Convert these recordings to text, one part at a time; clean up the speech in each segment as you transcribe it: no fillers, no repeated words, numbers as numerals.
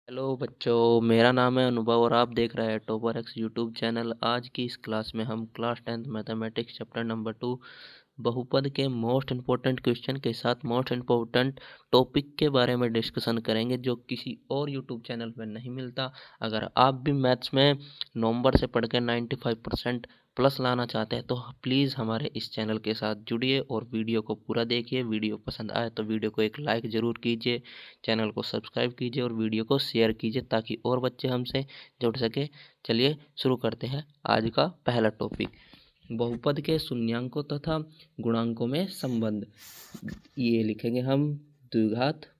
Hello बच्चों, मेरा नाम है अनुभव और आप देख रहे हैं टॉपर एक्स यूट्यूब चैनल। आज की इस क्लास में हम class 10th mathematics chapter number 2 बहुपद के मोस्ट इम्पोर्टेंट क्वेश्चन के साथ मोस्ट इम्पोर्टेंट टॉपिक के बारे में डिस्कशन करेंगे, जो किसी और यूट्यूब चैनल पर नहीं मिलता। अगर आप भी मैथ्स में नवंबर से पढ़ के 95% प्लस लाना चाहते हैं तो प्लीज़ हमारे इस चैनल के साथ जुड़िए और वीडियो को पूरा देखिए। वीडियो पसंद आए तो वीडियो को एक लाइक ज़रूर कीजिए, चैनल को सब्सक्राइब कीजिए और वीडियो को शेयर कीजिए ताकि और बच्चे हमसे जुड़ सके। चलिए शुरू करते हैं आज का पहला टॉपिक, बहुपद के शून्यांकों तथा गुणांकों में संबंध। ये लिखेंगे हम द्विघात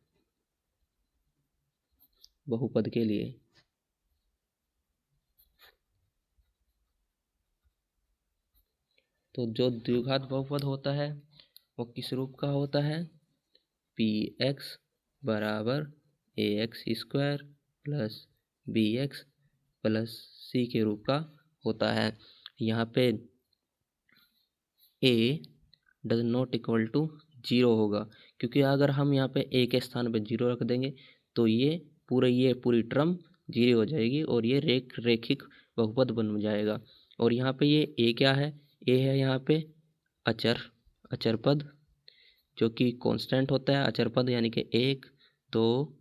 बहुपद के लिए। तो जो द्विघात बहुपद होता है वो किस रूप का होता है? पी एक्स बराबर A X square plus B X plus C के रूप का होता है। यहाँ पे A does not equal to 0 होगा, क्योंकि अगर हम यहाँ पे ए के स्थान पे 0 रख देंगे तो ये पूरी टर्म 0 हो जाएगी और ये रेखिक बहुपद बन जाएगा। और यहाँ पे ये ए क्या है? ए है यहाँ पे अचर पद, जो कि कांस्टेंट होता है। अचर पद यानी कि 1 2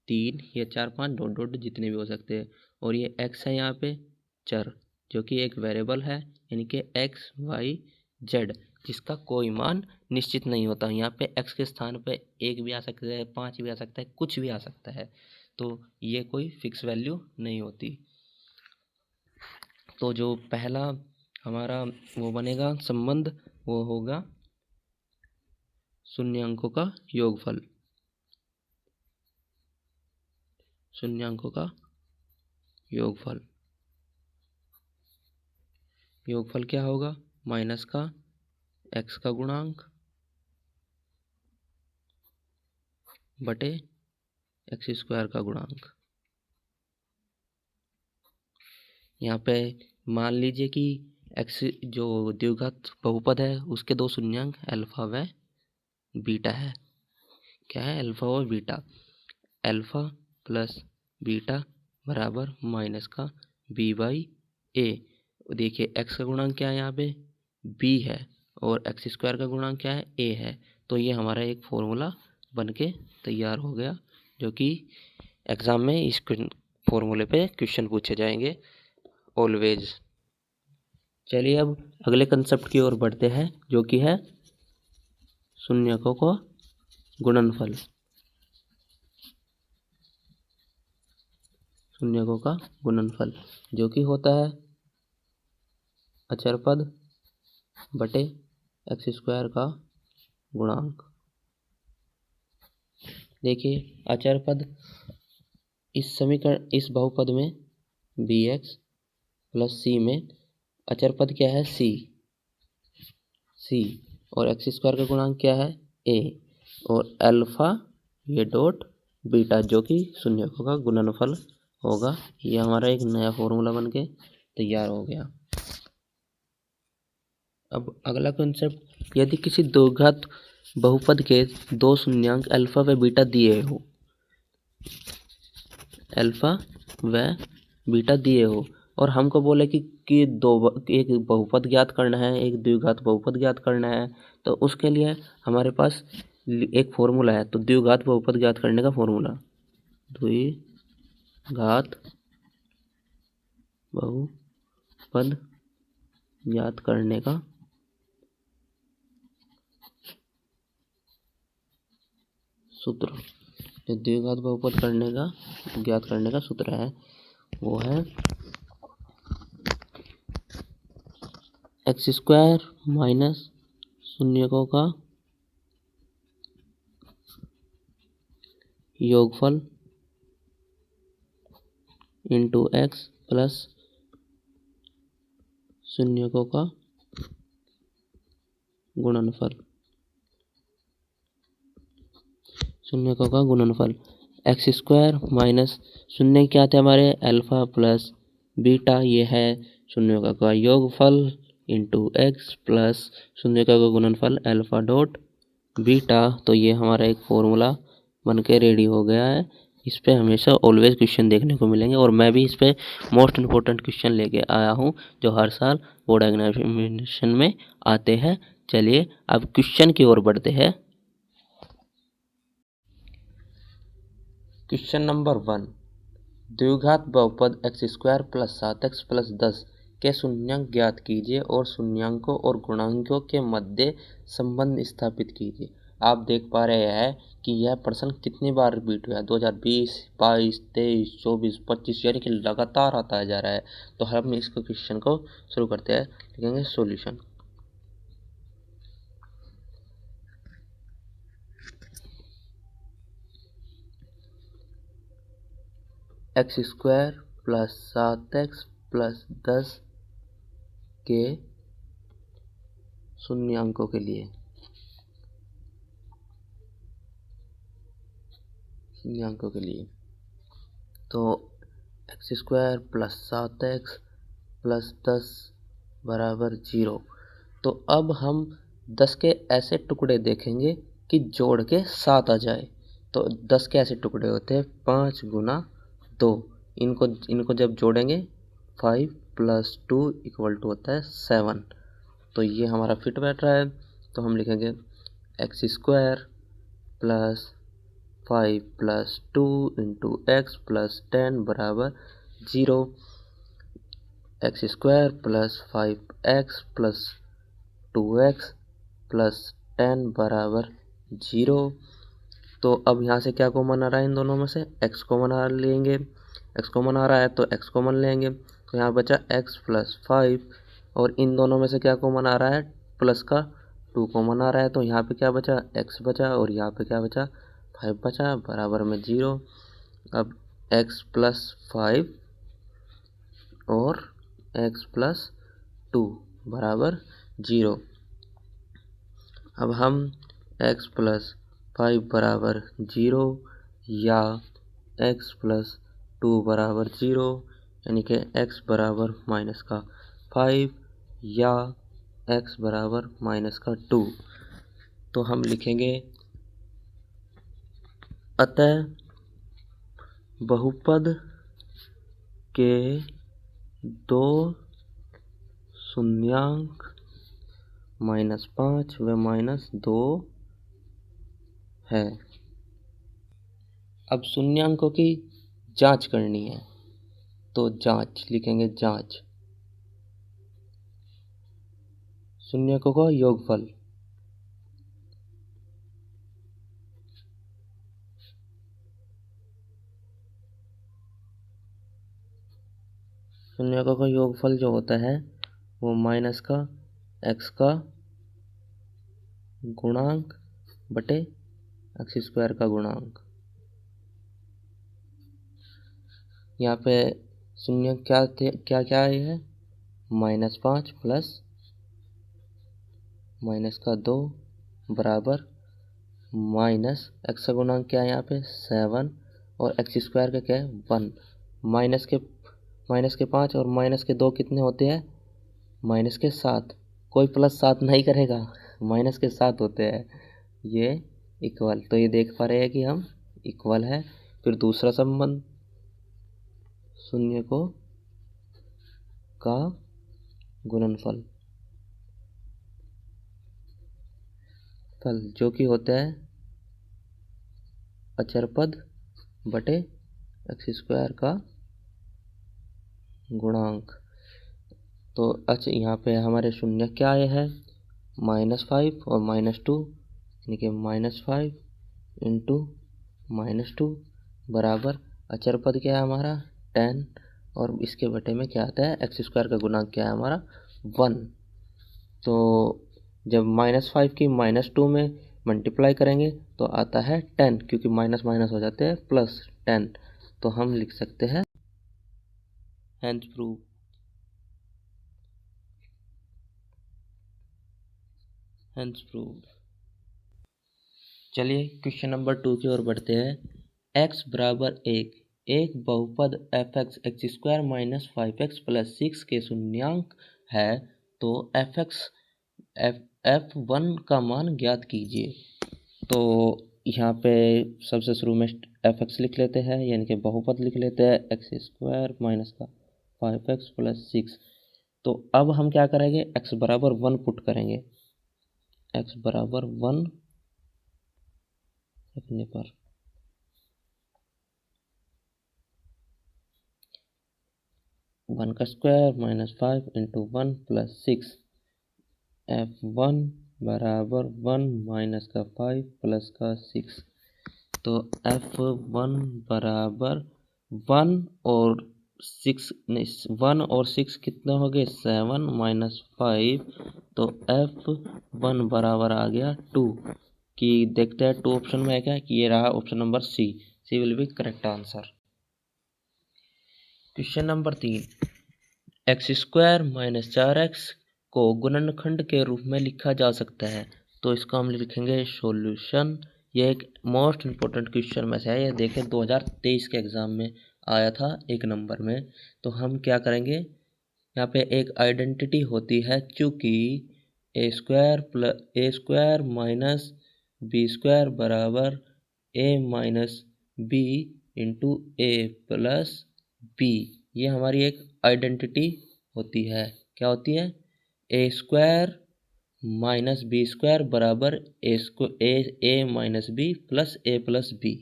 3 या 4 5 डॉट डॉट जितने भी हो सकते हैं। और ये एक्स है यहाँ पे चर, जो कि एक वेरिएबल है, यानी कि एक्स वाई जेड, जिसका कोई मान निश्चित नहीं होता। यहाँ पे एक्स के स्थान पे 1 भी आ सकता है, 5 भी आ सकता है, कुछ भी आ सकता है। तो ये कोई फिक्स वैल्यू नहीं होती। तो जो पहला हमारा वो बनेगा संबंध, वो होगा शून्यांकों का योगफल। शून्यांकों का योगफल योगफल क्या होगा? माइनस का एक्स का गुणांक बटे एक्स स्क्वायर का गुणांक। यहाँ पे मान लीजिए कि एक्स जो द्विघात बहुपद है उसके दो शून्यांक अल्फा व बीटा है। क्या है? अल्फा और बीटा। अल्फा प्लस बीटा बराबर माइनस का बी बाई ए। देखिए एक्स का गुणांक क्या है यहाँ पे? बी है, और एक्स स्क्वायर का गुणांक क्या है? ए है। तो ये हमारा एक फॉर्मूला बन के तैयार हो गया, जो कि एग्ज़ाम में इस फॉर्मूले पे क्वेश्चन पूछे जाएंगे ऑलवेज। चलिए अब अगले कंसेप्ट की ओर बढ़ते हैं, जो कि है शून्यकों का गुणनफल। शून्यकों का गुणनफल जो कि होता है अचर पद बटे एक्स स्क्वायर का गुणांक। देखिए अचर पद इस बहुपद में बी एक्स प्लस सी में अचर पद क्या है? सी और एक्स स्क्वायर का गुणांक क्या है? ए, और अल्फा ये डॉट बीटा, जो कि शून्यकों का गुणनफल होगा। ये हमारा एक नया फॉर्मूला बन के तैयार हो गया। अब अगला कंसेप्ट, यदि किसी द्विघात बहुपद के दो शून्यांक अल्फा व बीटा दिए हो, अल्फा व बीटा दिए हो, और हमको बोले कि एक बहुपद ज्ञात करना है, एक द्विघात बहुपद ज्ञात करना है, तो उसके लिए हमारे पास एक फॉर्मूला है। तो द्विघात बहुपद ज्ञात करने का फॉर्मूला, द्विघात बहुपद ज्ञात करने का सूत्र, जो द्विघात बहुपद ज्ञात करने का सूत्र है, वो है एक्स स्क्वायर माइनस शून्यकों का योगफल इंटू एक्स प्लस शून्यकों का गुणनफल। शून्यकों का गुणनफल एक्स स्क्वायर माइनस शून्य क्या थे हमारे? अल्फा प्लस बीटा, ये है शून्यकों का योगफल इंटू एक्स प्लस शून्यकों का गुणनफल अल्फा डॉट बीटा। तो ये हमारा एक फॉर्मूला बन के रेडी हो गया है, इस पे हमेशा ऑलवेज क्वेश्चन देखने को मिलेंगे और मैं भी इस पे मोस्ट इम्पोर्टेंट क्वेश्चन लेके आया हूँ जो हर साल बोर्ड एग्जामिनेशन में आते हैं। चलिए अब क्वेश्चन की ओर बढ़ते हैं। क्वेश्चन नंबर 1, द्विघात बहुपद x² + 7x + 10 के शून्यांक ज्ञात कीजिए और शून्यांकों और गुणांकों के मध्य संबंध स्थापित कीजिए। आप देख पा रहे हैं कि यह प्रश्न कितनी बार रिपीट हुआ है, 2020, 22, 23, 24, 25 यानी कि लगातार आता जा रहा है। तो हम इसको क्वेश्चन को शुरू करते हैं, लिखेंगे सॉल्यूशन। x² + 7x + 10 के शून्यांकों के लिए तो x² + 7x + 10 = 0। तो अब हम 10 के ऐसे टुकड़े देखेंगे कि जोड़ के 7 आ जाए। तो 10 के ऐसे टुकड़े होते हैं 5 × 2, इनको जब जोड़ेंगे 5 + 2 = होता है 7। तो ये हमारा फिट बैठ रहा है। तो हम लिखेंगे x² + 5 + 2 × x + 10 = 0। x² + 5x + 2x + 10 = 0। तो अब यहाँ से क्या कॉमन आ रहा है, इन दोनों में से x कॉमन आ लेंगे। x कॉमन आ रहा है तो x कॉमन लेंगे। तो यहाँ बचा x + 5 और इन दोनों में से क्या कॉमन आ रहा है, प्लस का 2 कॉमन आ रहा है। तो यहाँ पे क्या बचा, x बचा और यहाँ पे क्या बचा, 5 बचा, बराबर में 0। अब x + 5 और x + 2 = 0। अब हम x + 5 = 0 या x + 2 = 0 यानी कि x = -5 या x = -2। तो हम लिखेंगे अतः बहुपद के दो शून्यांक -5 व -2 है। अब शून्यांकों की जांच करनी है तो जांच लिखेंगे, जांच शून्यकों का योगफल। शून्यकों का योगफल जो होता है वो माइनस का x का गुणांक बटे x² का गुणांक। यहाँ पे शून्य क्या क्या क्या है, -5 प्लस -2 बराबर माइनस x का गुणांक क्या है यहाँ पे 7 और x² का क्या है 1। माइनस के 5 और -2 कितने होते हैं, -7। कोई +7 नहीं करेगा, -7 होते हैं ये इक्वल। तो ये देख पा रहे हैं कि हम इक्वल है। फिर दूसरा संबंध शून्यकों का गुणनफल जो कि होता है अचर पद बटे x² का गुणांक। तो अच्छा यहाँ पे हमारे शून्य क्या आए हैं, -5 और -2 यानी कि -5 × -2 बराबर अचर पद क्या है हमारा 10 और इसके बटे में क्या आता है x² का गुणांक क्या है हमारा 1। तो जब -5 की -2 में मल्टीप्लाई करेंगे तो आता है 10, क्योंकि माइनस माइनस हो जाते हैं +10। तो हम लिख सकते हैं हेंस प्रूव। चलिए क्वेश्चन नंबर 2 की ओर बढ़ते हैं। x = 1 एक बहुपद f(x) x² - 5x + 6 के शून्यांक है तो f(1) का मान ज्ञात कीजिए। तो यहाँ पे सबसे शुरू में एफ एक्स लिख लेते हैं, यानी कि बहुपद लिख लेते हैं एक्स स्क्वायर माइनस का 5x प्लस 6। तो अब हम क्या करेंगे, x बराबर 1 पुट करेंगे। x बराबर 1 रखने पर 1 का square minus 5 into 1 plus 6, f1 बराबर 1 माइनस का 5 प्लस का 6। तो f1 बराबर 1 और 6, 1 और 6 कितना हो गए 7 माइनस 5। तो f1 बराबर आ गया 2। कि देखते हैं 2 ऑप्शन में है क्या, कि ये रहा option number C will be correct answer. Question number 3, X square minus 4x को गुणनखंड के रूप में लिखा जा सकता है। तो इसका हम लिखेंगे सॉल्यूशन। ये एक मोस्ट इम्पोर्टेंट क्वेश्चन में से है, ये देखें 2023 के एग्ज़ाम में आया था 1 नंबर में। तो हम क्या करेंगे, यहाँ पे एक आइडेंटिटी होती है, क्योंकि ए स्क्वायर माइनस बी स्क्वायर बराबर ए माइनस बी इंटू ए प्लस बी। ये हमारी एक आइडेंटिटी होती है। क्या होती है, ए स्क्वायर माइनस बी स्क्वायर बराबर ए माइनस बी प्लस ए प्लस बी।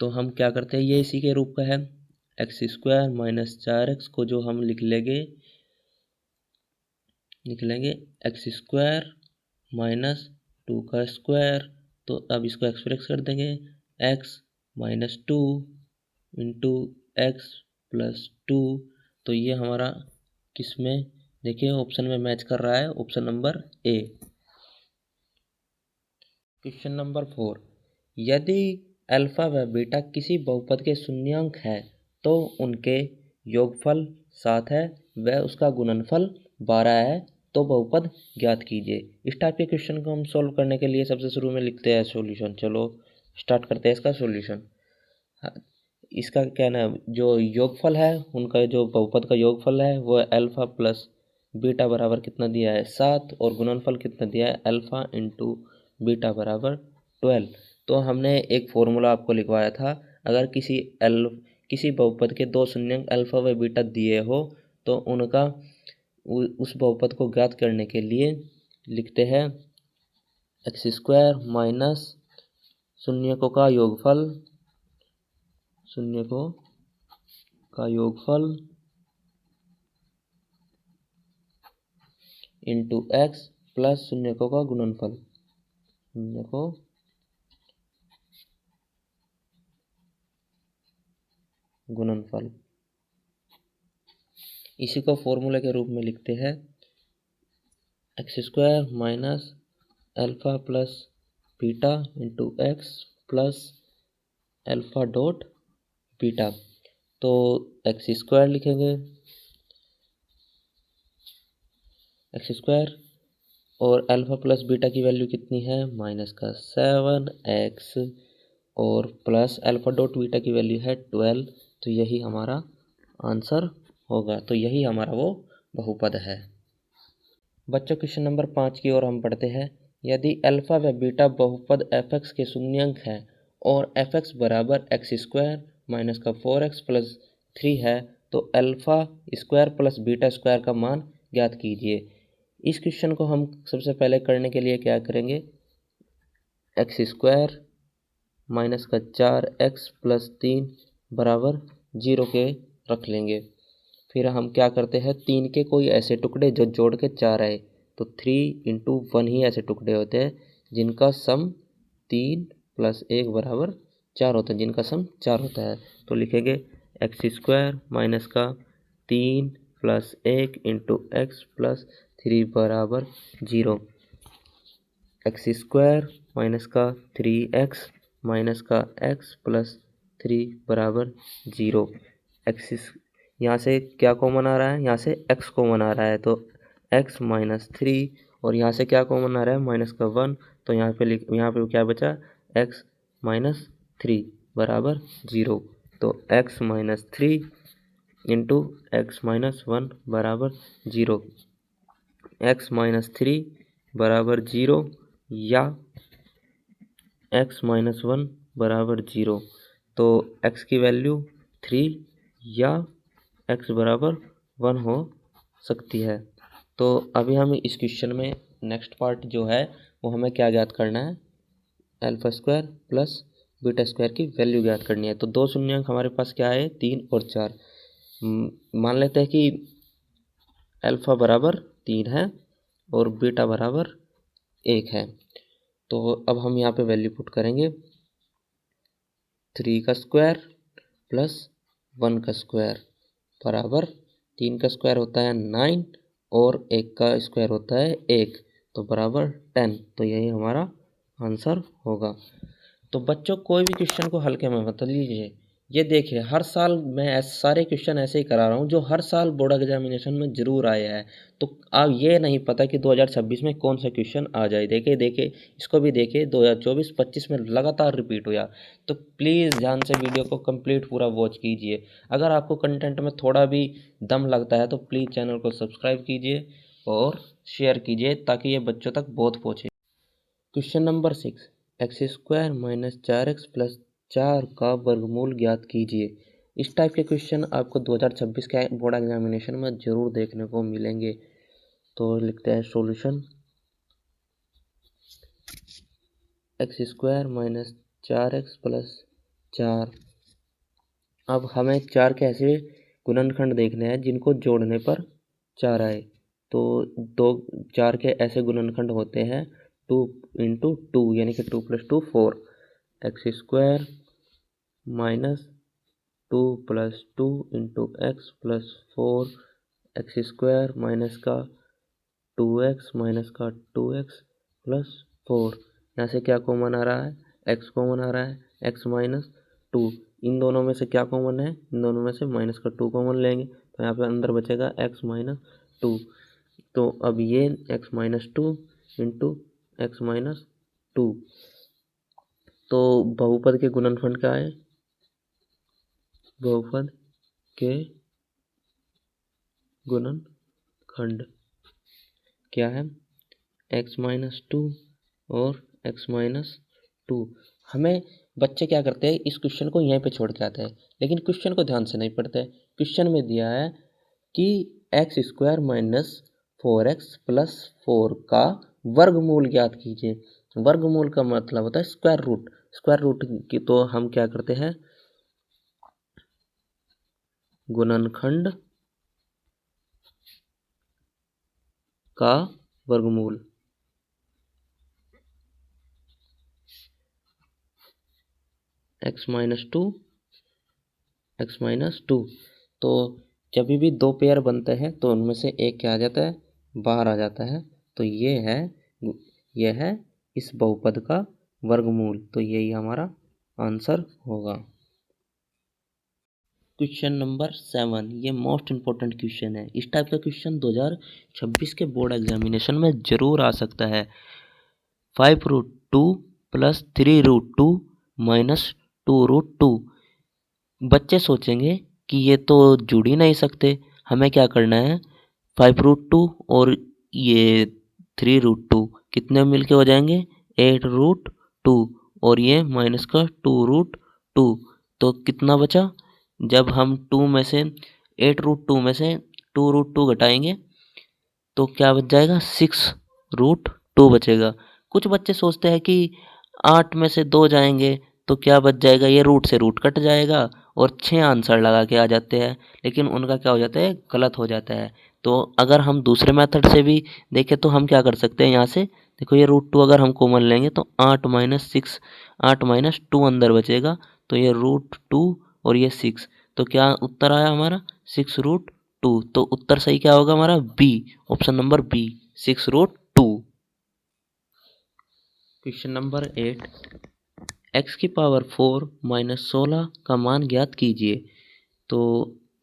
तो हम क्या करते हैं, ये इसी के रूप का है। एक्स स्क्वायर माइनस 4x को जो हम लिख लेंगे एक्स स्क्वायर माइनस 2 का स्क्वायर। तो अब इसको एक्सप्रेस कर देंगे x minus 2 into x plus 2। तो ये हमारा किस में, देखिए ऑप्शन में मैच कर रहा है, option number A. Question number 4, यदि अल्फा व बीटा किसी बहुपद के शून्यांक है तो उनके योगफल 7 है व उसका गुणनफल 12 है, तो बहुपद ज्ञात कीजिए। इस टाइप के क्वेश्चन को हम सॉल्व करने के लिए सबसे शुरू में लिखते हैं सॉल्यूशन। चलो स्टार्ट करते हैं इसका सॉल्यूशन। इसका क्या ना, जो योगफल है उनका, जो बहुपद का योगफल है वो अल्फा प्लस बीटा बराबर कितना दिया है 7, और गुणनफल कितना दिया है अल्फा इंटू बीटा बराबर 12। तो हमने एक फॉर्मूला आपको लिखवाया था, अगर किसी बहुपद के 2 शून्यांक अल्फा व बीटा दिए हो तो उनका उस बहुपद को ज्ञात करने के लिए लिखते हैं एक्स स्क्वायर माइनस शून्यकों का योगफल इंटू एक्स प्लस शून्यकों का गुणनफल। इसी को फॉर्मूला के रूप में लिखते हैं x square minus alpha plus beta into x plus alpha dot beta. तो एक्स स्क्वायर लिखेंगे, एक्स स्क्वायर और अल्फा प्लस बीटा की वैल्यू कितनी है माइनस का 7x, और प्लस अल्फा डॉट बीटा की वैल्यू है 12। तो यही हमारा आंसर होगा। तो यही हमारा वो बहुपद है। बच्चों क्वेश्चन नंबर 5 की ओर हम पढ़ते हैं। यदि अल्फा व बीटा बहुपद एफ एक्स के शून्यांक है और एफ एक्स बराबर एक्स स्क्वायर माइनस का 4x प्लस 3 है, तो alpha square plus beta square का मान ज्ञात कीजिए। इस क्वेश्चन को हम सबसे पहले करने के लिए क्या करेंगे, एक्स स्क्वायर माइनस का 4x प्लस 3 बराबर 0 के रख लेंगे। फिर हम क्या करते हैं, 3 के कोई ऐसे टुकड़े जो जोड़ के 4 आए, तो 3 इंटू 1 ही ऐसे टुकड़े होते हैं जिनका सम 3 प्लस 1 बराबर 4 होता है, जिनका सम 4 होता है। तो लिखेंगे एक्स स्क्वायर माइनस का 3 प्लस 1 इंटू एक्स प्लस 3 बराबर 0। एक्स स्क्वायर माइनस का 3x माइनस का x प्लस 3 बराबर 0। एक्स यहाँ से क्या कॉमन आ रहा है, यहाँ से x कॉमन आ रहा है, तो x माइनस 3, और यहाँ से क्या कॉमन आ रहा है माइनस का 1। तो यहाँ पे क्या बचा, x माइनस 3 बराबर 0। तो x minus 3 into x minus 1 बराबर 0। x माइनस 3 बराबर 0, या x माइनस 1 बराबर 0। तो x की वैल्यू 3 या x बराबर 1 हो सकती है। तो अभी हम इस क्वेश्चन में नेक्स्ट पार्ट जो है वो हमें क्या ज्ञात करना है, alpha square plus beta square की वैल्यू ज्ञात करनी है। तो दो शून्यंक हमारे पास क्या है, 3 और 4। मान लेते हैं कि अल्फा बराबर 3 है और बीटा बराबर 1 है। तो अब हम यहाँ पे वैल्यू पुट करेंगे, 3 का स्क्वायर प्लस 1 का स्क्वायर बराबर 3 का स्क्वायर होता है 9 और 1 का स्क्वायर होता है 1, तो बराबर 10। तो यही हमारा आंसर होगा। तो बच्चों कोई भी क्वेश्चन को हल्के में मत लीजिए। ये देखिए हर साल मैं सारे क्वेश्चन ऐसे ही करा रहा हूँ जो हर साल बोर्ड एग्जामिनेशन में जरूर आया है। तो अब ये नहीं पता कि 2026 में कौन सा क्वेश्चन आ जाए। देखिए देखिए इसको भी देखिए, 2024-25 में लगातार रिपीट हुआ। तो प्लीज़ ध्यान से वीडियो को कंप्लीट पूरा वॉच कीजिए। अगर आपको कंटेंट में थोड़ा भी दम लगता है तो प्लीज़ चैनल को सब्सक्राइब कीजिए और शेयर कीजिए ताकि ये बच्चों तक बहुत पहुँचे। Question number 6, x square minus 4x plus 4 का वर्गमूल ज्ञात कीजिए। इस टाइप के क्वेश्चन आपको 2026 के बोर्ड एग्जामिनेशन में जरूर देखने को मिलेंगे। तो लिखते हैं solution, x square minus 4x plus 4। अब हमें 4 के ऐसे गुणनखंड देखने हैं जिनको जोड़ने पर 4 आए। तो 4 के ऐसे गुणनखंड होते हैं 2 इंटू 2 यानी कि 2 + 2 4, x square minus 2 + 2 into x plus 4, x square minus का 2x माइनस का 2x प्लस 4। यहाँ से क्या कॉमन आ रहा है, x कॉमन आ रहा है, x माइनस 2। इन दोनों में से क्या कॉमन है, इन दोनों में से माइनस का 2 कॉमन लेंगे तो यहाँ पे अंदर बचेगा x माइनस 2। तो अब ये x minus 2 into x minus 2। तो बहुपद के गुणनखंड क्या है, बहुपद के गुणनखंड क्या है, x माइनस 2 और x माइनस 2। हमें बच्चे क्या करते हैं, इस क्वेश्चन को यहीं पे छोड़ के आते हैं लेकिन क्वेश्चन को ध्यान से नहीं पढ़ते। क्वेश्चन में दिया है कि x square minus 4x plus 4 का वर्गमूल ज्ञात कीजिए। वर्गमूल का मतलब होता है स्क्वायर रूट। स्क्वायर रूट की तो हम क्या करते हैं, गुणनखंड का वर्गमूल, एक्स माइनस 2 एक्स माइनस 2। तो जब भी दो पेयर बनते हैं तो उनमें से एक क्या आ जाता है, बाहर आ जाता है। तो ये है इस बहुपद का वर्गमूल। तो यही हमारा आंसर होगा। क्वेश्चन नंबर 7, ये मोस्ट इम्पोर्टेंट क्वेश्चन है। इस टाइप का क्वेश्चन 2026 के बोर्ड एग्जामिनेशन में जरूर आ सकता है। 5√2 प्लस 3√2 माइनस 2√2। बच्चे सोचेंगे कि ये तो जुड़ ही नहीं सकते, हमें क्या करना है, 5√2 और ये 3√2 कितने मिलके हो जाएंगे, 8√2 और ये माइनस का 2√2। तो कितना बचा, जब हम 2 में से 8√2 में से 2√2 घटाएंगे तो क्या बच जाएगा, 6√2 बचेगा। कुछ बच्चे सोचते हैं कि 8 में से 2 जाएंगे तो क्या बच जाएगा, ये रूट से रूट कट जाएगा और 6 आंसर लगा के आ जाते हैं, लेकिन उनका क्या हो जाता है, गलत हो जाता है। तो अगर हम दूसरे मेथड से भी देखें तो हम क्या कर सकते हैं, यहाँ से देखो ये √2 अगर हम कॉमन लेंगे तो 8 माइनस 6, 8 माइनस 2 अंदर बचेगा तो ये √2 और ये 6। तो क्या उत्तर आया हमारा, 6√2। तो उत्तर सही क्या होगा हमारा, B, option number B, 6√2। Question number 8, x की पावर 4 माइनस 16 का मान ज्ञात कीजिए। तो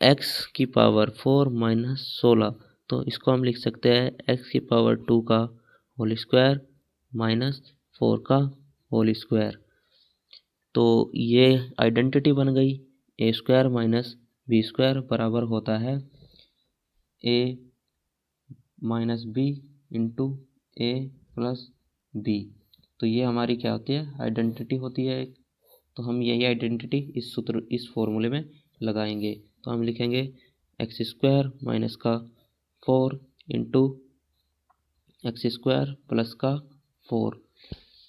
x की पावर 4 माइनस 16, तो इसको हम लिख सकते हैं x की पावर 2 का होल स्क्वायर माइनस 4 का होल स्क्वायर। तो ये आइडेंटिटी बन गई, ए स्क्वायर माइनस बी स्क्वायर बराबर होता है ए माइनस बी इंटू ए प्लस बी। तो ये हमारी क्या होती है, आइडेंटिटी होती है एक। तो हम यही आइडेंटिटी इस फॉर्मूले में लगाएंगे। तो हम लिखेंगे एक्स स्क्वायर माइनस का 4 इंटू एक्स स्क्वायर प्लस का 4।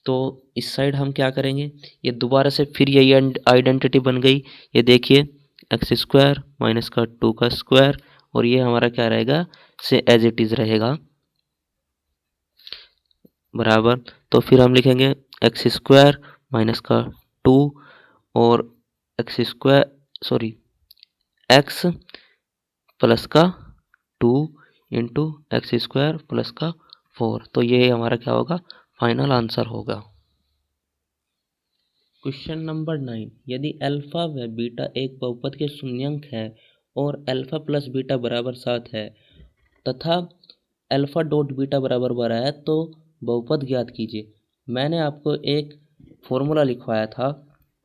तो इस साइड हम क्या करेंगे, ये दोबारा से फिर यही आइडेंटिटी बन गई। ये देखिए एक्स स्क्वायर माइनस का 2 का स्क्वायर, और ये हमारा क्या रहेगा, से एज इट इज़ रहेगा बराबर। तो फिर हम लिखेंगे एक्स स्क्वायर माइनस का 2 और एक्स प्लस का 2 इंटू एक्स स्क्वायर प्लस का 4। तो ये हमारा क्या होगा, फाइनल आंसर होगा। क्वेश्चन नंबर 9, यदि अल्फा व बीटा एक बहुपद के शून्यंक है और अल्फा प्लस बीटा बराबर 7 है तथा अल्फा डॉट बीटा बराबर 12 है तो बहुपद ज्ञात कीजिए। मैंने आपको एक फॉर्मूला लिखवाया था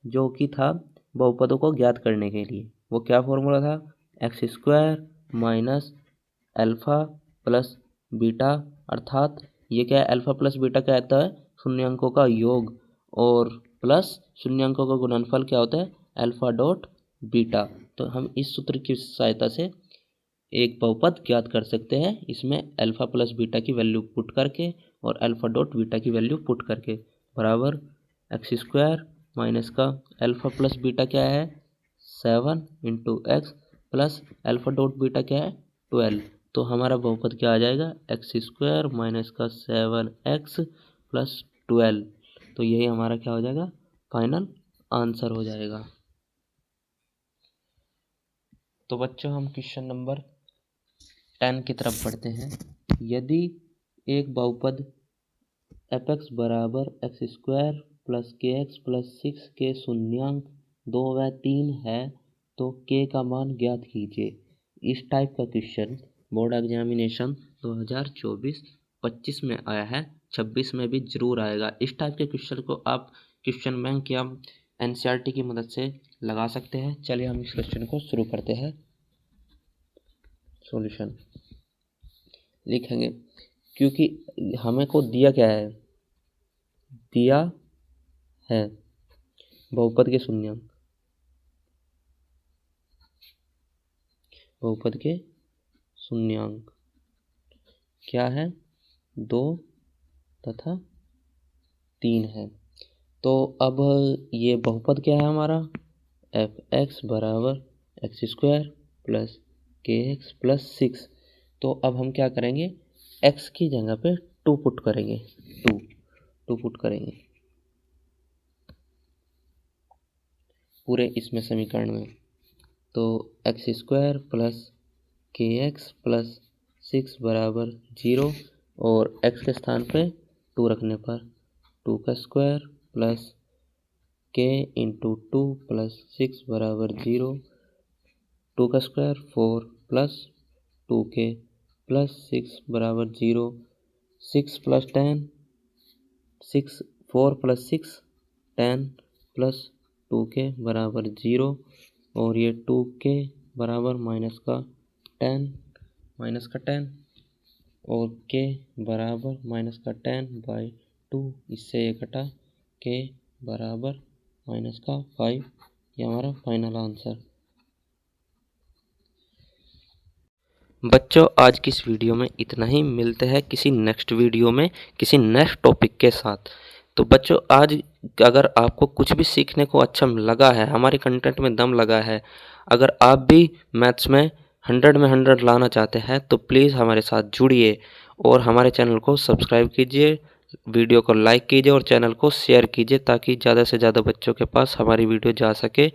जो कि था बहुपदों को ज्ञात करने के लिए। वो क्या फॉर्मूला था, x square minus alpha plus beta, अर्थात ये क्या है, अल्फा प्लस बीटा क्या आता है, शून्यांकों का योग, और प्लस शून्यांकों का गुणनफल क्या होता है, अल्फा डॉट बीटा। तो हम इस सूत्र की सहायता से एक बहुपद ज्ञात कर सकते हैं, इसमें अल्फा प्लस बीटा की वैल्यू पुट करके और अल्फा डॉट बीटा की वैल्यू पुट करके, बराबर एक्स स्क्वायर माइनस का अल्फा प्लस बीटा क्या है 7 into x plus alpha dot beta क्या है 12। तो हमारा बहुपद क्या आ जाएगा, एक्स स्क्वायर माइनस का 7x प्लस 12। तो यही हमारा क्या हो जाएगा, फाइनल आंसर हो जाएगा। तो बच्चों हम क्वेश्चन नंबर 10 की तरफ बढ़ते हैं। यदि एक बहुपद एफ एक्स बराबर एक्स स्क्वायर प्लस के एक्स प्लस 6 के शून्यांक 2 व 3 है तो के का मान ज्ञात कीजिए। इस टाइप का क्वेश्चन बोर्ड एग्जामिनेशन 2024-25 में आया है, 26 में भी जरूर आएगा। इस टाइप के क्वेश्चन को आप क्वेश्चन बैंक या एनसीईआरटी की मदद से लगा सकते हैं। चलिए हम इस क्वेश्चन को शुरू करते हैं। सॉल्यूशन लिखेंगे, क्योंकि हमें को दिया क्या है, दिया है बहुपद के शून्यांक, बहुपद के शून्यांक क्या है 2 तथा 3 है। तो अब ये बहुपद क्या है हमारा, एफ एक्स बराबर एक्स स्क्वायर प्लस के एक्स प्लस 6। तो अब हम क्या करेंगे, एक्स की जगह पे 2 पुट करेंगे, 2 पुट करेंगे पूरे इसमें समीकरण में। तो एक्स स्क्वायर प्लस के एक्स प्लस 6 बराबर 0, और एक्स के स्थान पे 2 रखने पर 2 का स्क्वायर प्लस के इंटू 2 प्लस 6 बराबर 0, 2 का स्क्वायर 4 प्लस 2k प्लस 6 बराबर 0, 6 प्लस 10 6 4 प्लस 6 10 प्लस 2k बराबर 0, और ये 2k बराबर माइनस का 10 और k बराबर माइनस का 10/2, इससे ये कटा k बराबर माइनस का 5। ये हमारा फाइनल आंसर। बच्चों आज की इस वीडियो में इतना ही, मिलते हैं किसी नेक्स्ट वीडियो में किसी नेक्स्ट टॉपिक के साथ। तो बच्चों आज अगर आपको कुछ भी सीखने को अच्छा लगा है, हमारे कंटेंट में दम लगा है, अगर आप भी मैथ्स में 100 में 100 लाना चाहते हैं तो प्लीज़ हमारे साथ जुड़िए और हमारे चैनल को सब्सक्राइब कीजिए, वीडियो को लाइक कीजिए और चैनल को शेयर कीजिए ताकि ज़्यादा से ज़्यादा बच्चों के पास हमारी वीडियो जा सके।